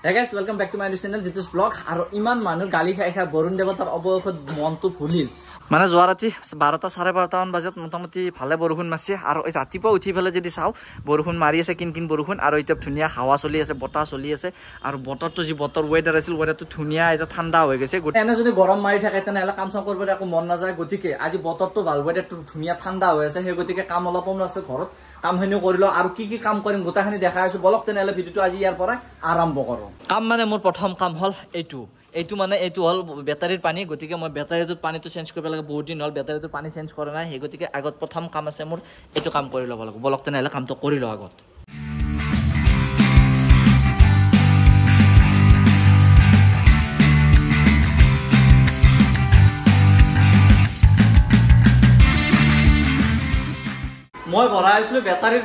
Hey guys, welcome back to my channel Jitus Vlog. Aru iman manur gali khai khai borun debatar obokhot montu phulil. Mane joar rati 12টা 12:30 মান বাজত মোটামুটি ভালে বৰষুণ মাছে আৰু এই ৰাতিপুৱা উঠি ফেলে যদি চাও বৰষুণ মাৰি আছে কিন বৰষুণ আৰু এতিয়া ধুনিয়া হাৱা চলি আছে বতাহ চলি আছে আৰু বতৰটো যি বতৰ ওয়েদাৰ আছিল ওয়েদাৰটো ধুনিয়া এটা ঠাণ্ডা হৈ গৈছে এনে যদি গৰম মাৰি থাকে তেনেহলে কাম চাম কৰিবলৈ একো মন নাযায় গতিকে আজি বতৰটো ভাল ওয়েদাৰটো ধুনিয়া ঠাণ্ডা হৈ আছে সেই গতিকে কাম অলপ কম আছে ঘৰত কামখিনি কৰিলো আৰু কি কাম কৰিম গোটাখিনি দেখাই আছো বলক তেনেহলে ভিডিওটো আজি ইয়াৰ পৰা আৰম্ভ কৰো কাম মানে মোৰ প্ৰথম কাম হল এইটো মানে এইটো হল বেটাৰীৰ পানী গতিকে মই বেটাৰীটোত পানীটো চেঞ্জ কৰিব লাগে বহুত দিন হল বেটাৰীটোত পানী চেঞ্জ কৰা নাই সেই গতিকে আগত প্ৰথম কাম আছে মোৰ এইটো কাম কৰি ল'ব লাগিব বলক তেনেহলে কামটো কৰি লওঁ আগত মই ভৰাই আছিলো বেটাৰীৰ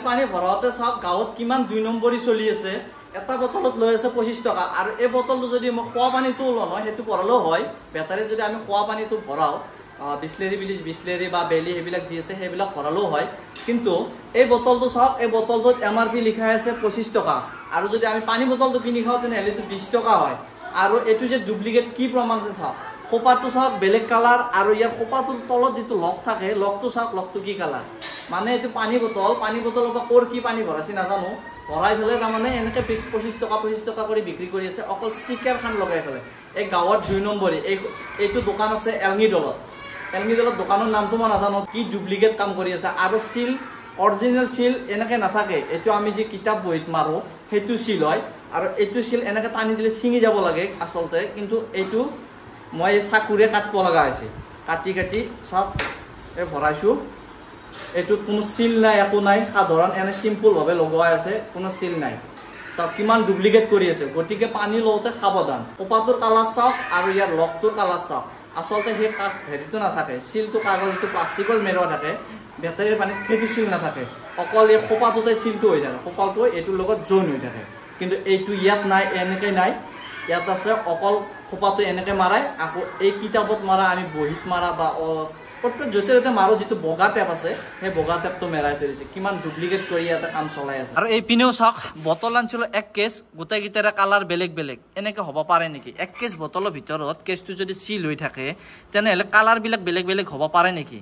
পানী ভৰাওতে সব গাঁৱত কিমান 2 নম্বৰী চলি আছে এটা বটলত লৈ আছে 25 টকা আৰু এই বটলটো যদি মই খোৱা পানীটো লওঁ হেতু ভৰালো হয় বেটাৰী যদি আমি খোৱা পানীটো ভৰাও বিসলেৰী বা বেলি এবিলাক যি আছে হেবিলাক ভৰালো হয় কিন্তু এই বটলটো সব এই বটলটোত এমআৰপি লিখা আছে 25 টকা আৰু যদি আমি পানী বটলটো কিনি খাও তেনেহলে তো 20 টকা হয় আৰু এটো যে ডুপ্লিকেট কি প্ৰমাণ আছে সব খোপাটো সব বেলেগ কালাৰ আৰু ইয়াৰ খোপাটোৰ তলত যেটো লক থাকে লকটো সব লকটো কি কালাৰ মানে এটো পানী বটল বা কোৰ কি পানী ভৰাছি নাজানো ভৰাই ফেলে তাৰমানে এনেকে 25 টকা কৰি বিক্ৰী কৰি আছে অকল ষ্টিকাৰ খান লগাই ফেলে এই গাঁৱত 2 নম্বৰী এইটো দোকান আছে এলঙিদলত দোকানৰ নামটো মই নাজানো কি ডুপ্লিকেট কাম কৰি আছে আৰু সিল অৰিজিনাল সিল এনেকে নাথাকে এটো আমি যে কিতাপ বহিত মাৰো হেতু সিল হয় আৰু এটো সিল এনেকে টানি দিলে সিঙি যাব লাগে আসলতে কিন্তু এইটো মই চাকুৰে কাটব লগা আছে কাটি সব এ ভৰাইছো এটো কোনো সিল নাই একো নাই সাধাৰণ এনে সিম্পল ভাবে লগোৱা আছে কোনো সিল নাই সব কিমান ডুপ্লিকেট কৰি আছে গটিকে পানী লওতে সাবধান কপাটোৰ কালাৰ চাওক আৰু ইয়াৰ লকটোৰ কালাৰ চাওক আসলতে হে কাট হেৰিটো না থাকে সিলটো কাগজটো প্লাষ্টিকৰ মেৰোৱা থাকে বেটাৰীৰ পানীত হেতু সিল না থাকে অকল এই কপাটোতে সিলটো হৈ থাকে কপালটো এটোৰ লগত জইন হৈ থাকে কিন্তু এইটো ইয়াত নাই এনেকৈ নাই ইয়াত আছে অকল কপাটো এনেকৈ মাৰাই আকৌ এই কিতাপত মাৰা আমি বহিত মাৰা বা পট্ট জতে মাৰো যেটো বগা টেপ আছে সেই বগা টেপটো মেৰাই থৈছে কিমান ডুপ্লিকেট কৰি এটা কাম চলাই আছে আৰু এই পিনেও চাওক বটল আনছিল এক কেছ গোটাই গিটাৰে কালাৰ বেলেগ এনেকে হ'ব পাৰে নেকি এক কেছ বটলৰ ভিতৰত কেছটো যদি সিল হৈ থাকে তেনেহলে কালাৰ বিলাক বেলেগ হ'ব পাৰে নেকি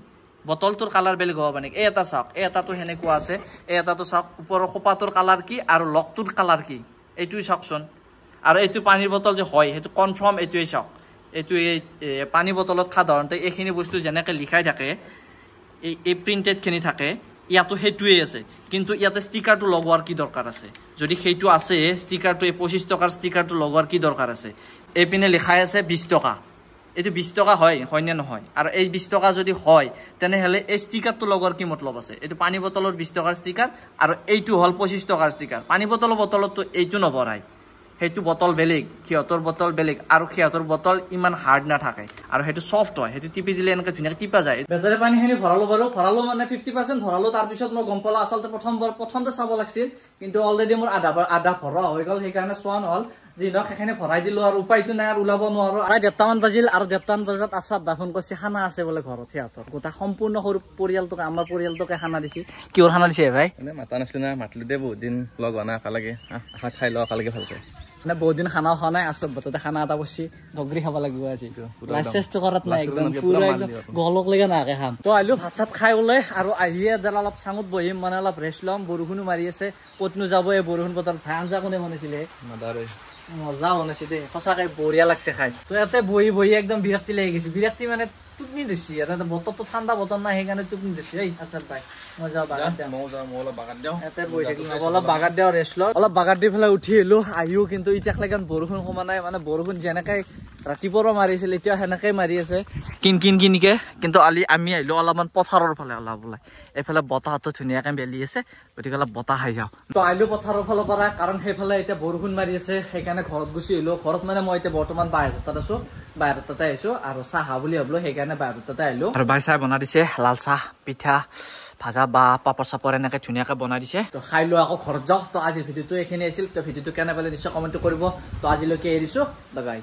বটলটোৰ কালাৰ বেলেগ হ'ব পাৰে নেকি এই এটা চাওক এই এটাটো হেনেকুৱা আছে এই এটাটো চাওক ওপৰৰ খোপাটোৰ কালাৰ কি আৰু লকটোৰ কালাৰ কি এইটোই চাওকচোন আৰু এইটো পানীৰ বটল যে হয় হেতু কনফাৰ্ম এইটোই চাওক এটো এই পানী বটলত সাধাৰণতে এইখিনি বস্তু যেনেকৈ লিখাই থাকে এই প্ৰিন্টেড খিনি থাকে ইয়াতো হেতুৱে আছে কিন্তু ইয়াতে ষ্টিকাৰটো লগোৱাৰ কি দৰকাৰ আছে যদি হেতু আছে ষ্টিকাৰটো 25 টকাৰ ষ্টিকাৰটো লগোৱাৰ কি দৰকাৰ আছে এই পিনে লিখাই আছে 20 টকা এটো 20 টকা হয় নে নহয় আৰু এই 20 টকা যদি হয় তেনেহলে এই ষ্টিকাৰটো লগোৱাৰ কি মতলব আছে এটো পানী বটলৰ 20 টকাৰ ষ্টিকাৰ আৰু এইটো হল 25 টকাৰ ষ্টিকাৰ পানী বটলতো এইটো নভৰাই হেতু বটল বেলেগ খিয়তৰ বটল বেলেগ আৰু খিয়তৰ বটল ইমান হাৰ্ড না থাকে আৰু হেতু সফট হয় হেতু টিপি দিলে এনেকৈ ধুনিয়া টিপা যায় বেটাৰী পানীখিনি ভৰালো মানে 50% ভৰালো তাৰ পিছত মই গম পালো আসলতে প্ৰথমতে চাব লাগিছিল কিন্তু অলৰেডি মোৰ আধা ভৰা হৈ গল সেইকাৰণে সোৱা নহল যিনক এখানে ভৰাই দিলো আৰু উপায়টো নাই আৰু ওলাব নোৱাৰো আৰু 1:30 মান বাজিল আৰু 1:30 বজাত আছাব বাফোন কৈছে খানা আছে বলে ঘৰত হিয়াতৰ গোটা সম্পূৰ্ণ সৰু পৰিয়ালটোকে আমাৰ পৰিয়ালটোকে খানা দিছি কিহৰ খানা দিছে ভাই মানে মাতা নাছিল না মাতলো দে বহুত দিন লগ হোৱা নাই একেলগে আহাজ খাই লও একেলগে ভালকে মানে বহুত দিন খানা খোৱা নাই আছব বততে খানা এটা বসি গগৰি খাব লাগিব আজি লাইসেন্সটো কৰাত নাই একদম পুৰা একদম গলক লাগা নাকে খাম তো আইলো ভাত চাত খাই ওলাই আৰু আহিয়ে দেলা অলপ চাঙত বহিম মানে অলপ ৰেষ্ট লম বৰষুণো মাৰি আছে কতনো যাব এই বৰষুণ বতৰ ভাই আঞ্জা কোনে বনাইছিলে মাদাৰে মজা বনাইছে দে সঁচাকে বঢ়িয়া লাগছে খাই তো ইয়াতে বহি একদম বিৰক্তি লাগি গৈছে বিৰক্তি মানে টুপনি দিছি এটা বতৰটো ঠাণ্ডা বতৰ নাই সেইকাৰণে টুপনি দিছি এই আচ্ছা ভাই মই যাও বাগান দিও অলপ বাগান দিও ইয়াতে বহি থাকিম অলপ বাগান দিও ৰেষ্ট ল অলপ বাগান দি ফেলে উঠি এলো আহিও কিন্তু ইটাক লাগি বৰষুণ কমা নাই মানে বৰষুণ যেনেকে ৰাতিপুৱা মাৰিছিল এতিয়া হেনেকৈ মাৰি আছে কিনকে কিন্তু আমি আহিলো অলপমান পথাৰৰ ফালে ওলাবলৈ এইফালে বতাহটো ধুনীয়াকৈ বেলি আছে গতিকে অলপ বতাহ খাই যাওঁ তো আহিলো পথাৰৰ ফালৰ পৰা কাৰণ সেইফালে এতিয়া বৰষুণ মাৰি আছে সেইকাৰণে ঘৰত গুচি আহিলো ঘৰত মানে মই এতিয়া বৰ্তমান বাহিৰতে আছো বাহিৰতে আহিছো আৰু চাহ বুলি ভাবলো সেইকাৰণে বাহিৰতে আহিলো আৰু বাই চাহ বনাই দিছে লাল চাহ পিঠা ভাজা বা পাপৰ চাপৰ এনেকৈ ধুনীয়াকৈ বনাই দিছে তো খাই লো আকৌ ঘৰত যাওঁ তো আজিৰ ভিডিঅ'টো এইখিনি আছিল তো ভিডিঅ'টো কেনে পালে নিশ্চয় কমেণ্ট কৰিব তো আজিলৈকে এৰিছো বাই বাই